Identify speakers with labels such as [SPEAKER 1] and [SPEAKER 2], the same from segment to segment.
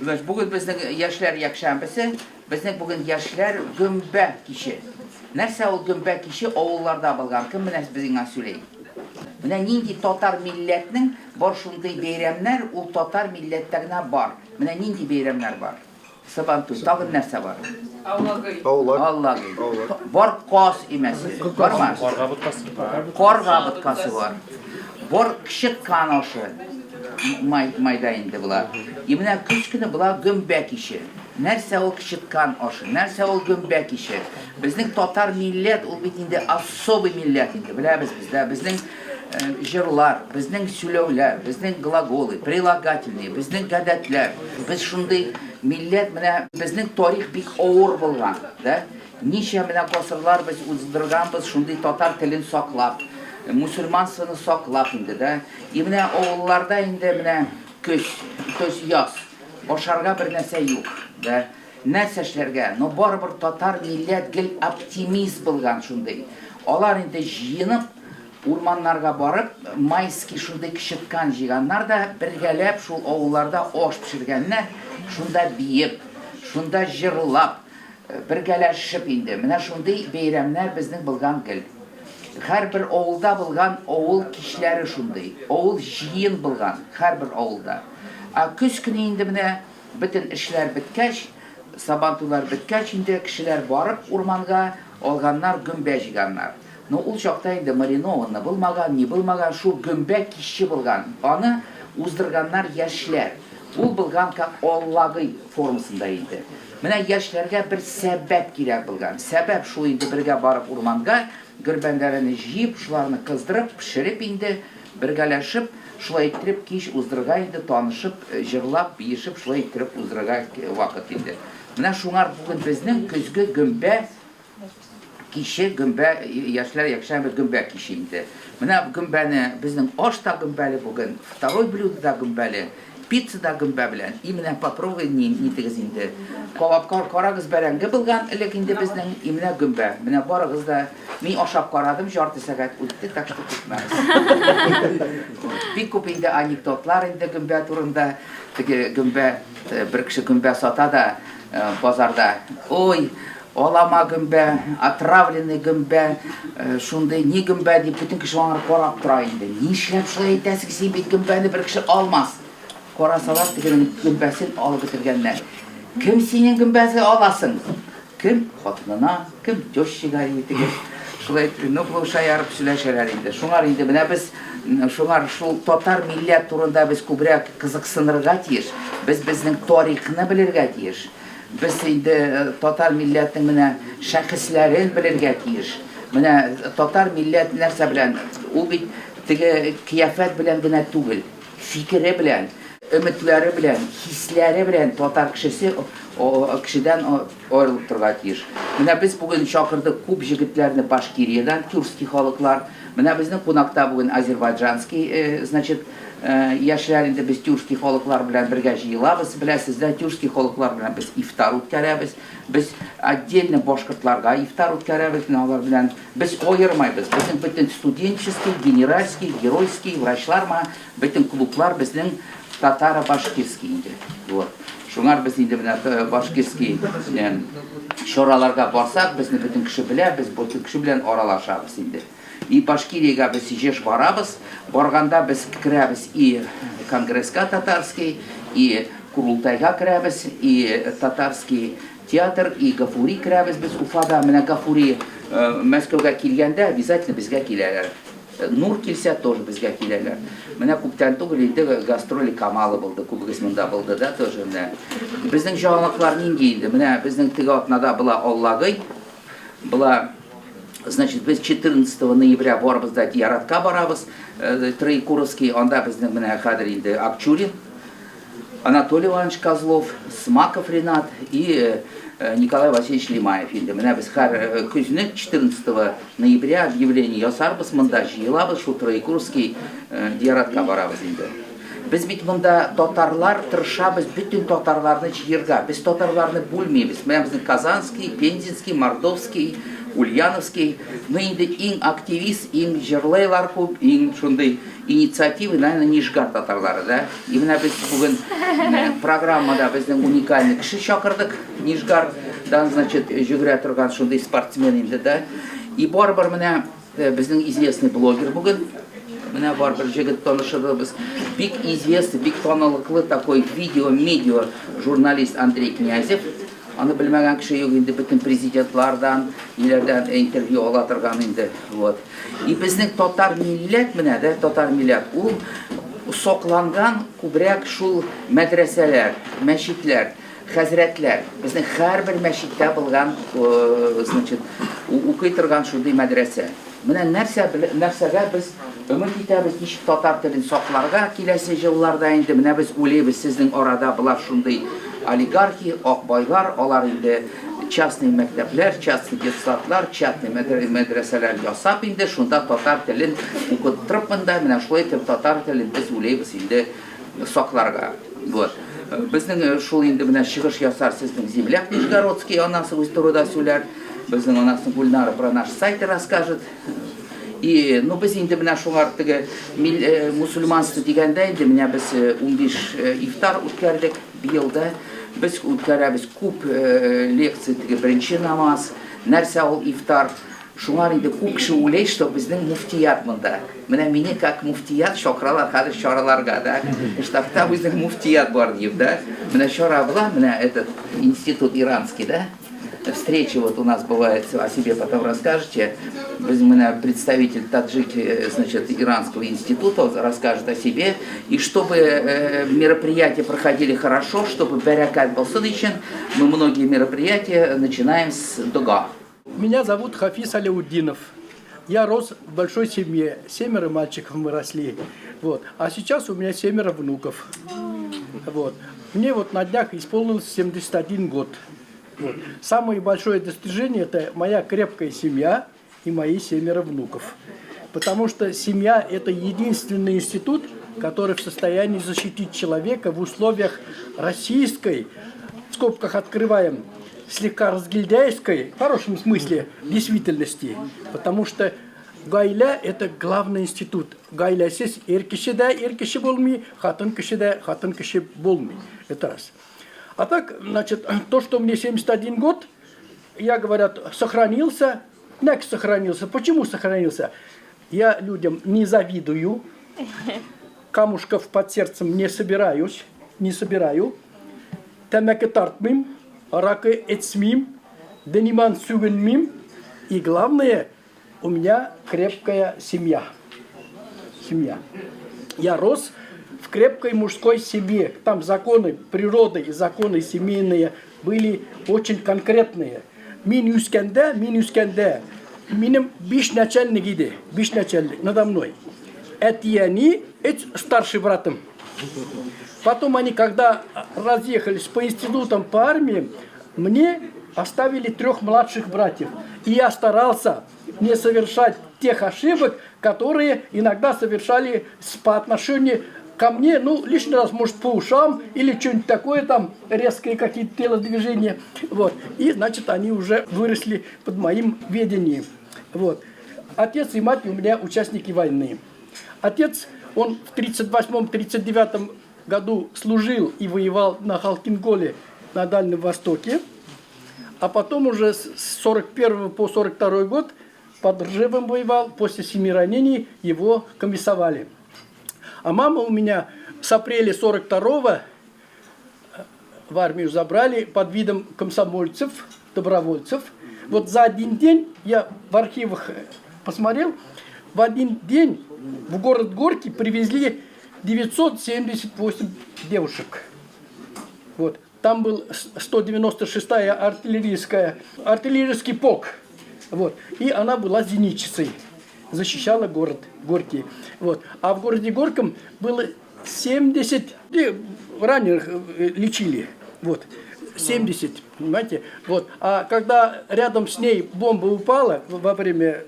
[SPEAKER 1] Значит, bugün bizning yoshlar yakshanbasi, bizning bugün yoshlar gumba kishi. Narsa ol gumba kishi ovullarda bo'lgan. Kim bilan bizga söyleyeyim. Buna nindi tatar milletning bor shunday bayramlar, u tatar milletlarına var. Buna nindi bayramlar var. Sabantu, tag'in narsa var. Allah'ı. Var qos emas. Var mı? Qorga butkası var. Var kishik kanoshi. Maydayında bular. Yemine kış günü bular gümbek işi. Nerse o kışıtkan oşu, nerse o gümbek işi. Bizning tatar millet, o bitinde особый millet indi. Bilemiz bizde, bizning jırlar, bizning sülövler, bizning gлаголы, прилагательные, bizning гадетler. Biz şunday millet, bizning tarih bik ağır bulgan. Nice qasırlar biz uzdırgan, biz şunday tatar tilini saklap. Müslümansını saklap indi de. Yine oğullarda indi köz yaz. Boşarga bir nese yok. Nese işlerge. No barbar tatar millet gel optimist bulgan şunday. Olar indi jiyinip urmanlarga barıp mayski şunday kişitkan jiganlar da birgelep şu oğullarda oş pişirgenler şunda biyip, şunda jırlap, birgeleşip indi. Mine şunday beyramlar bizning bulgan gel. Her bir oğulda bulgan oğul kişileri şunday. Oğul jiyin bulgan her bir oğulda. Küz günü indi bütün işler bitkeş, sabantular bitkeş indi kişiler barıp urmanga olganlar gümbe jiganlar. No ul çokta indi marinovanı bulmagan, ni bulmagan şu gümbe kişi bulgan. Onu uzdırganlar yaşlar. Ul bulgan ka Allah'ı formasında indi. Mine yaşlarga bir sebep gerek bulgan. Sebep şu indi birge barıp urmanga gürbenlerini jiyip, şularını kızdırıp, pişirip indi, birgeleşip, şula ettirip kiş uzdırga indi, tanışıp, jırlap, biyişip, şula ettirip uzdırga vakit indi. Mine şunlar bugün bizning küzgü gümbe kişi, gümbe, yaşlar yakşan bir gümbe kişi indi. Mine gümbeni, bizning oşta gümbeli bugün, vторой блюдо da gümbeli, pizza da gümbe bilen, imine попробуй nitigiz indi. Kovapkar karagız berenge bilgan, elek indi bizning imine gümbe. Mine baragız da, men oşap karadım, jartı saat o'tdi, tak что tutmaz. Bir ko'p indi anekdotlar indi gümbe turunda, gümbe, bir kishi gümbe satada bozorda. Oy, olama gümbe, отравленный gümbe, shunday ne gümbe deb butun kishi ona qarab turar indi. Ne ishlab shulay aytasiz, sen bet gümbeni bir kishi olmas. Korasalar degenin gümbesini alıp bitirgenler. Kim senin gümbesini alasın? Kim? Hatınına, kim? Coşşigar yetigi. Şulay ne buluşa yarıp süleşeler indi. Şunlar indi. Bine biz, şunlar şu tatar millet turunda biz kubrek kızıksınırga tiyiş. Biz bizning tarihini bilirge tiyiş. Biz indi tatar milletin bine şahıslerin bilirge tiyiş. Bine tatar millet nerse bilen, o bir kıyafet bilen bine tugil. Fikri bilen. Ümitleri bilen, hisleri bilen tatar kişisi o kişiden ayrılıp turga tiyiş. Mine biz bugün çakırdık kup jigitlerini Başkiriye'den, Türkski halıklar. Mine bizning konakta bugün Azerbaycanski, значит, yaşlarında biz Türkski halıklar bilen birge jiyilabız. Bilesizler, Türkski halıklar bilen biz iftar utkarabız. Biz отдельно boşkırtlarga iftar utkarabız. Onlar bilen biz ayırmayız. Bizim bütün studentческий, генеральский, геройский, врачлар, bütün klublar bizning Tatara-Başkirski indi. Şunlar biz indi Başkirski şoralarga barsak, bizni bütün kişi bilen, biz bütün kişi bilen aralaşabız indi. И Башкирияга biz jeş barabız, barganda biz kirabız и Kongresska tatarski, и Kurultayga kirabız, и tatarski teatr, и Gafuri kirabız biz Ufada. Mine Gafuri Moskvaga kelgende обязательно bizga kelerler. Nur kilse тоже bizga kelerler. Mine kuptan tuğriydi gastroli kamalı buldu, kubgismunda buldu da тоже mine. Bizning jağlıklar nindi indi, mine bizning tigatnada bula Allah'ı, bula, значит, biz 14 ноября barabızda Yaratga barabız, Троекуровский, onda bizning mine kadir indi Akçurin, Анатолий Иванович Козлов, Смаков Ренат и Николай Васильевич Лимаев. Міне біз күзіне 14 ноября объявление ясарбыз, мында жиылабыз, шу Троекуровский Яратқа барабыз енді. Biz bit bunda татарлар тырышабыз bütün татарларны җыярга. Без татарларны бүлмибез. Менә безнең Казанский, Пензенский, Мордовский, Ульяновский. Мы инде иң активист, иң җырлайлар күп, иң шундый инициативы, наверное, Нижгар татарлары, да. И менә без бүген программада безнең уникальный кеше чакырдык. Нижгардан, значит, җигрә торган шундый спортсмен инде, да. И барбар менә безнең известный блогер бүген. Менә барбар җегет танышыбыз. Бик известный, бик танылыклы такой видео-медиа журналист Андрей Князев. Аны белмәгән кеше юк инде, бөтен президентлардан, иләрдән интервью ала торган инде. Вот. И безнең татар милләт менә дә, татар милләт, ул сокланган күбрәк шул мәдрәсәләр, мәчетләр, хәзрәтләр. Безнең һәрбер мәчеттә булган, значит, укый торган шундый мәдрәсә. Менә нәрсәгә без өмет итәбез, ничек татар телен сакларга киләсе елларда инде. Менә без уйлыйбыз, сезнең арада булар шундый олигархи, акбайлар, алар инде частный мәктәпләр, частный детсадлар, частный мәдрәсәләр ясап инде, шунда татар телен укыттырып монда, менә шулай итеп татар телен без уйлыйбыз инде сакларга. Вот. Безнең шул инде менә чыгыш ясар сезнең земляк Нижегородский, анасы үз турыда сөйләр. Безнең анасы Гульнара про наш сайт расскажет. И, ну, без инде менә шуңар теге мусульманство дигәндә инде менә без 15 ифтар үткәрдек быелда. Без үткәрәбез күп лекция теге беренче намаз, нәрсә ул ифтар. Шуңар инде күп кеше уйлый, что безнең муфтият монда. Менә мине как муфтият чакыралар хәзер чараларга, да. Штабта безнең муфтият бар дип, да. Менә чара була, менә этот институт иранский, да. Встречи вот у нас бывает, о себе потом расскажете. Представитель таджики, значит, Иранского института расскажет о себе. И чтобы мероприятия проходили хорошо, чтобы баракат был сыдычен, мы многие мероприятия начинаем с дуга.
[SPEAKER 2] Меня зовут Хафиз Аляуддинов. Я рос в большой семье. 7 мальчиков мы росли. Вот. А сейчас у меня 7 внуков. Вот. Мне вот на днях исполнилось 71 год. Вот. Самое большое достижение – это моя крепкая семья и мои 7 внуков. Потому что семья – это единственный институт, который в состоянии защитить человека в условиях российской, в скобках открываем, слегка разгильдяйской, в хорошем смысле, действительности. Потому что гаиля – это главный институт. Гаилясыз эркиши болмай, хатын киши болмай. Это раз. А так, значит, то, что мне 71 год, я, говорят, сохранился. Как сохранился? Почему сохранился? Я людям не завидую, камушков под сердцем не собираю. Тәмәке тартмыйм, аракы эцмим, дениман сүгенмим. И главное, у меня крепкая семья. Я рос в крепкой мужской семье. Там законы природы и законы семейные были очень конкретные. Мин үскәндә, минем биш начальник иде, надо мной. Это старший братом. Потом они, когда разъехались по институтам, по армии, мне оставили 3 младших братьев. И я старался не совершать тех ошибок, которые иногда совершали по отношению ко мне, ну, лишний раз, может, по ушам или что-нибудь такое, там, резкие какие-то телодвижения. Вот. И, значит, они уже выросли под моим ведением. Вот. Отец и мать у меня участники войны. Отец, он в 1938-1939 году служил и воевал на Халкинголе на Дальнем Востоке. А потом уже с 1941 по 1942 год под Ржевом воевал. После 7 ранений его комиссовали. А мама у меня с апреля 1942 в армию забрали под видом комсомольцев, добровольцев. Вот за один день, я в архивах посмотрел, в один день в город Горький привезли 978 девушек. Вот. Там был 196-я артиллерийский полк. Вот. И она была зенитчицей. Защищала город Горький. Вот. А в городе Горьком было 70 раненых лечили. Вот. 70, понимаете? Вот. А когда рядом с ней бомба упала во время,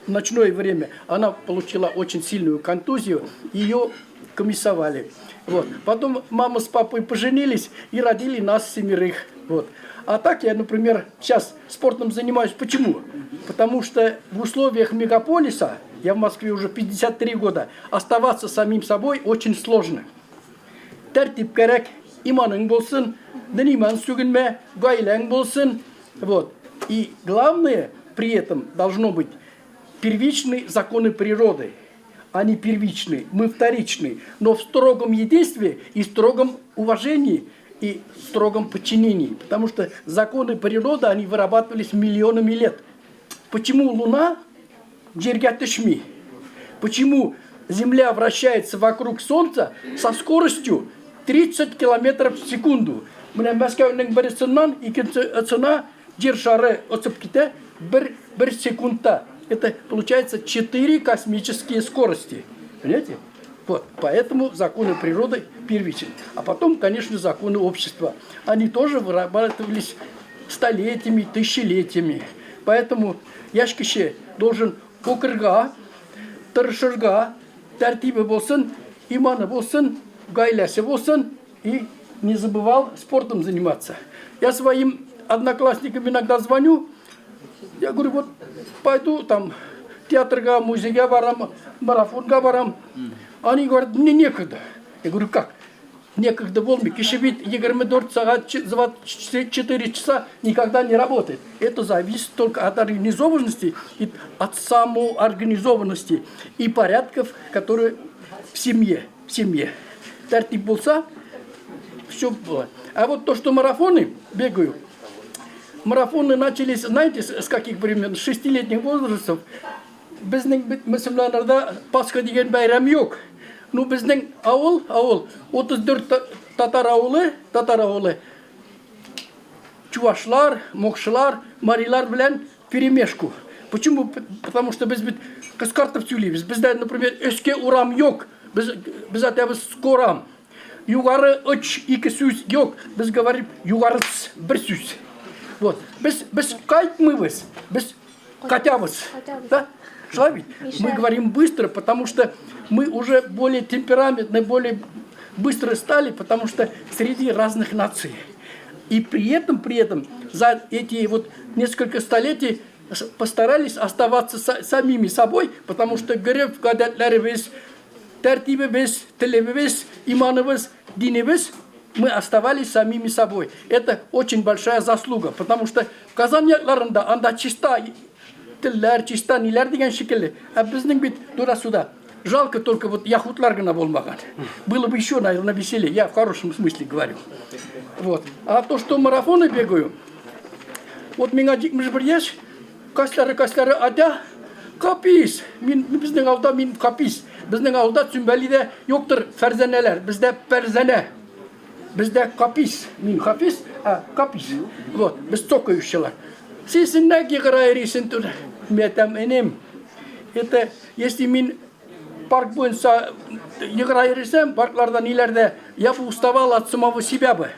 [SPEAKER 2] в ночное время, она получила очень сильную контузию. Ее комиссовали. Вот. Потом мама с папой поженились и родили нас 7. Вот. А так я, например, сейчас спортом занимаюсь. Почему? Потому что в условиях мегаполиса, я в Москве уже 53 года, оставаться самим собой очень сложно. Тәртип керек, иманың болсын, дін иман сүгінме, гаиләң болсын. Вот. И главное при этом должно быть первичные законы природы. Они первичные, мы вторичные, но в строгом единстве и строгом уважении и строгом подчинении. Потому что законы природы, они вырабатывались миллионами лет. Почему Луна жерге түшмей? Почему Земля вращается вокруг Солнца со скоростью 30 километров в секунду? Мына Мәскәүнең бір сыннан икенче сына жер шары өтіп кете бір секундта. Это получается 4 космические скорости. Понимаете? Вот. Поэтому законы природы первичны. А потом, конечно, законы общества. Они тоже вырабатывались столетиями, тысячелетиями. Поэтому яшкише должен оқырға, тырышырға, тәртибі болсын, иманы болсын, гаиләсе болсын и не забывал спортом заниматься. Я своим одноклассникам иногда звоню, я говорю, вот пойду там театрга, музейге барам, марафонга барам. Они говорят, мне некогда. Я говорю, как? Некогда болмай. Кеше бит 24 сағат 24 часа никогда не работает. Это зависит только от организованности, и от самоорганизованности и порядков, которые в семье. Тәртип болса, все было. А вот то, что марафоны бегаю, марафоны начались, знаете, с каких времен? С 6-летних возрастов. Біздің мұсылмандарда Пасха деген байрам yok. Ну, біздің ауыл, 34 татар ауылы, чувашлар, мокшылар, марилар білән перемешку. Почему? Потому что біз қысқартып сөйлейміз. Бізде, например, өске урам yok. Біз атабыз скорам. Югары 3-2 сөз yok. Біз говорим югары 1 сөз. Вот. Біз қайтмыбыз, біз қатябыз. Да? Мы говорим быстро, потому что мы уже более темпераментны, более быстро стали, потому что среди разных наций. И при этом за эти вот несколько столетий постарались оставаться самими собой, потому что гөреф гадәтләребез, тәртибебез, телебез, иманыбыз, динебез, мы оставались самими собой. Это очень большая заслуга, потому что Казан якларында анда чиста тилләр, чиста ниләр дигән шикелле. А безнең бит тура-сюда. Жалко только вот яхутлар гына булмаган. Было бы еще, наверное, веселее. Я в хорошем смысле говорю. Вот. А то, что марафоны бегаю, вот меня дикмеш бер яшь, каслары адя, капис. Безнең авылда мин капис. Безнең авылда Цүмбәлидә юктыр фәрзәнәләр. Бездә пәрзәнә. Бездә капис. Мин капис, а капис. Вот. Без цокающилар. Сесін нәге ғырайресін тұр, мәтәм әнем. Это, если мен парк бойынша ғырайресем, паркларда нелерде, я бы уставал от самого себя бы.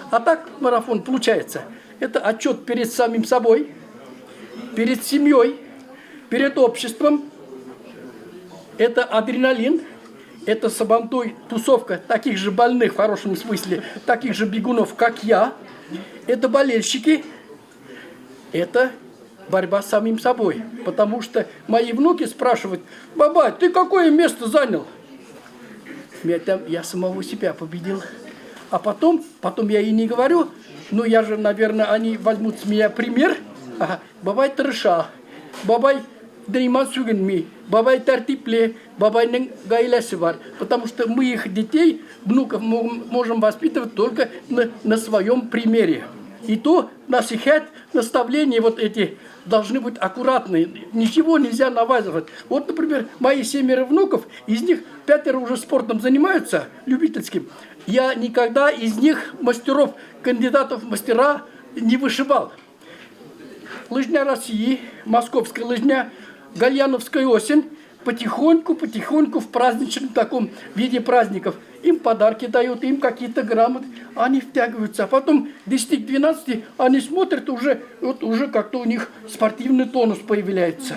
[SPEAKER 2] А так марафон получается. Это отчет перед самим собой, перед семьей, перед обществом. Это адреналин, это сабантуй, тусовка таких же больных, в хорошем смысле, таких же бегунов, как я. Это болельщики. Это борьба с самим собой. Потому что мои внуки спрашивают: баба, ты какое место занял? Я самого себя победил. А потом я и не говорю, ну я же, наверное, они возьмут с меня пример. Ага, бабай тырыша, бабай дриман сүгінмей, бабай тәртипле, бабайның гаиләсе бар. Потому что мы их детей, внуков можем воспитывать только на своем примере. И то насихат, наставления вот эти должны быть аккуратные. Ничего нельзя навязывать. Вот, например, мои 7 внуков, из них 5 уже спортом занимаются, любительским. Я никогда из них мастеров, кандидатов в мастера не вышибал. Лыжня России, московская лыжня, Гальяновская осень. Потихоньку в праздничном таком виде праздников. Им подарки дают, им какие-то грамоты, они втягиваются. А потом 10-12 они смотрят, уже как-то у них спортивный тонус появляется.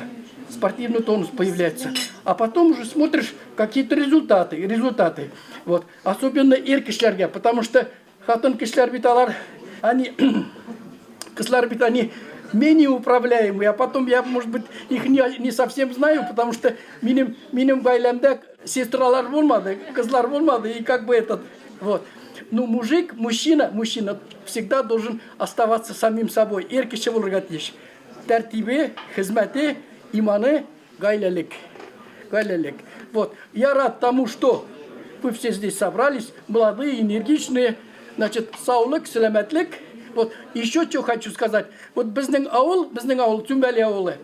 [SPEAKER 2] спортивный тонус появляется. А потом уже смотришь какие-то результаты. Вот. Особенно эркишлерге, потому что хатын кишлер биталар, они, кислар бит, они менее управляемые, а потом я, может быть, их не совсем знаю, потому что миним гайлемде сестралар болмады, кызлар болмады, и как бы этот, вот. Ну, мужчина всегда должен оставаться самим собой. Эркише болырга тиеш. Тәртибе, хизмәте, иманы, гайлелик. Вот. Я рад тому, что вы все здесь собрались, молодые, энергичные, значит, саулык, сәләмәтлек. Вот. Еще что хочу сказать. Вот безнең авыл, Тюмбәли авылы.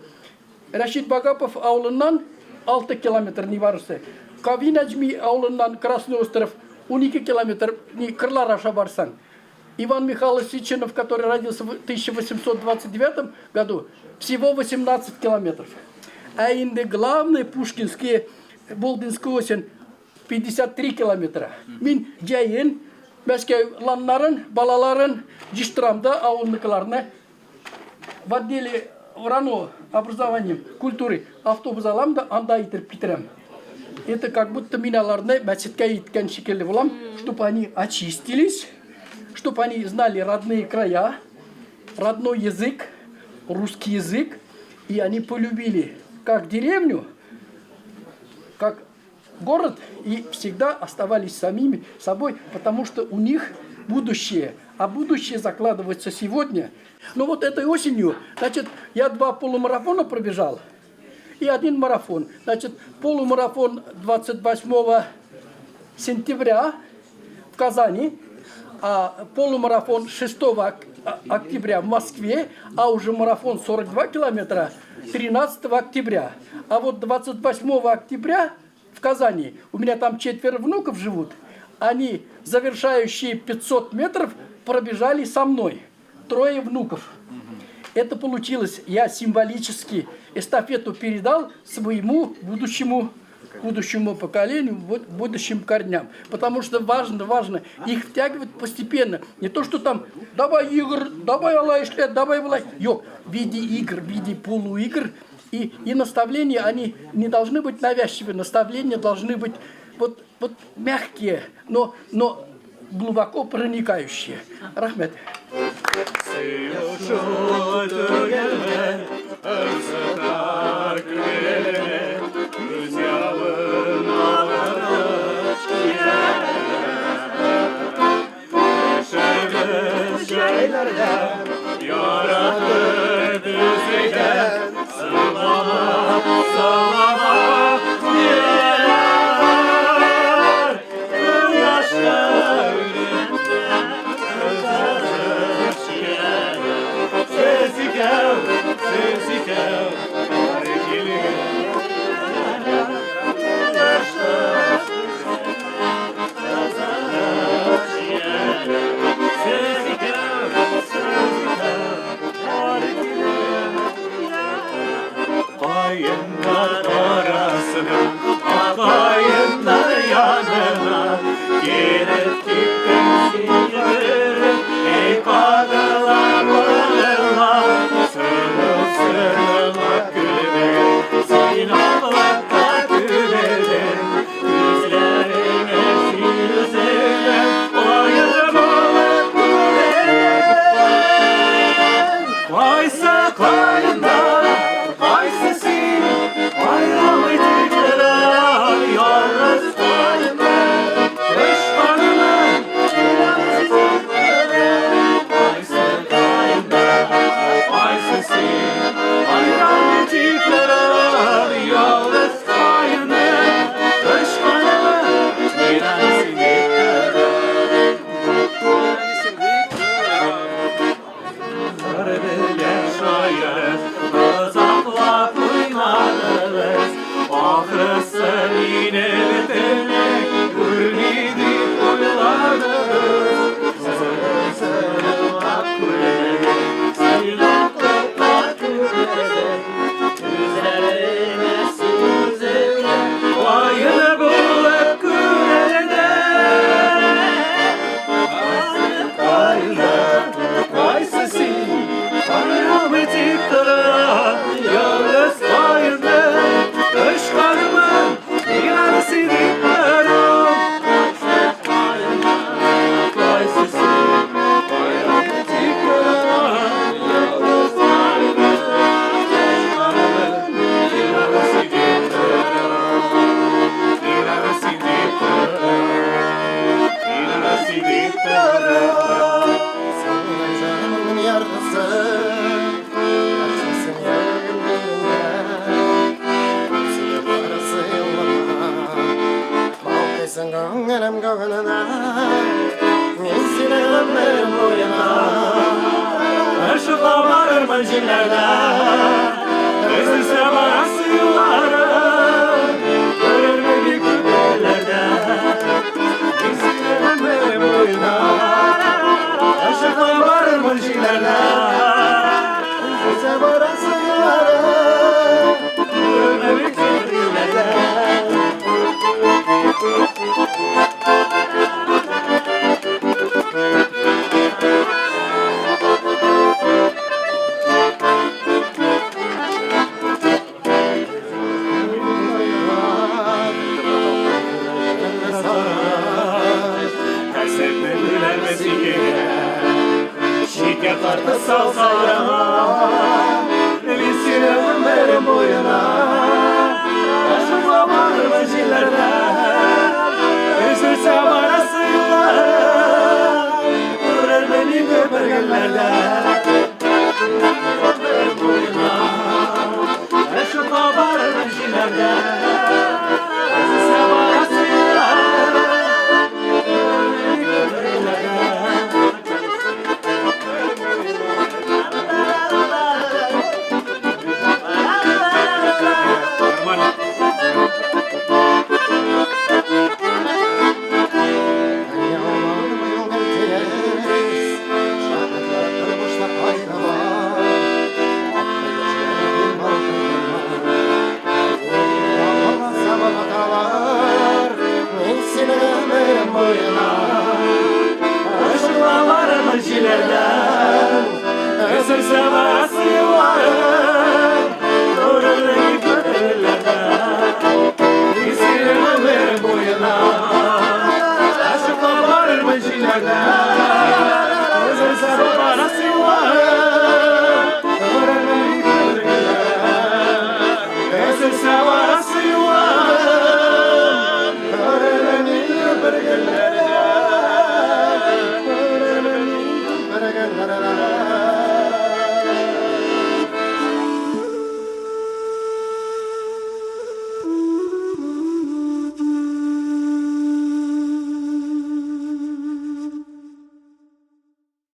[SPEAKER 2] Рашид Багапов авылынан 6 километр не барысы. Кавинаджми авылынан Красный остров 12 километр, не Крылар аша барсаң. Иван Михайлович Сеченов, который родился в 1829 году, всего 18 километров. А инде главный Пушкинский, Болдинский осень 53 километра. Мин жайын, Мәскәү ланнарын, балаларын, Жиштрамда ауылныкыларына в отделе РАНО, образованием, культуры автобус алам да анда итеп китерем. Это как будто миналарны мәчеткә иткән шикелле булам, чтобы они очистились, чтобы они знали родные края, родной язык, русский язык, и они полюбили как деревню, как город, и всегда оставались самими собой, потому что у них будущее, а будущее закладывается сегодня. Ну вот этой осенью, значит, я 2 полумарафона пробежал и 1 марафон. Значит, полумарафон 28 сентября в Казани, а полумарафон 6 октября в Москве, а уже марафон 42 километра 13 октября. А вот 28 октября в Казани, у меня там 4 внуков живут, они, завершающие 500 метров, пробежали со мной. 3 внуков. Это получилось, я символически эстафету передал своему будущему поколению, будущим корням. Потому что важно их втягивать постепенно. Не то, что там, давай игр, давай алайш, давай влай. Yok, в виде игр, в виде полуигр. И наставления, они не должны быть навязчивые. Наставления должны быть вот мягкие, но глубоко проникающие. Рахмет.
[SPEAKER 3] mıncılarda Özürse barası yılları Görür mü bir küpelerde İksirim benim boyuna Aşıkla varır mıncılarda Özürse barası yılları Görür mü bir küpelerde Yapardı sal savrama Elisinim benim boyuna Aşıkla bağırma cillerden Üzülse barası yıllar Vurur beni köpergenlerden Benim boyuna Aşıkla bağırma cillerden Üzülse barası yıllar Vurur beni köpergenlerden Özürse barası yıllarım Durur beni kötülerden İzgirim benim boyuna Aşıkla varır mıcillerden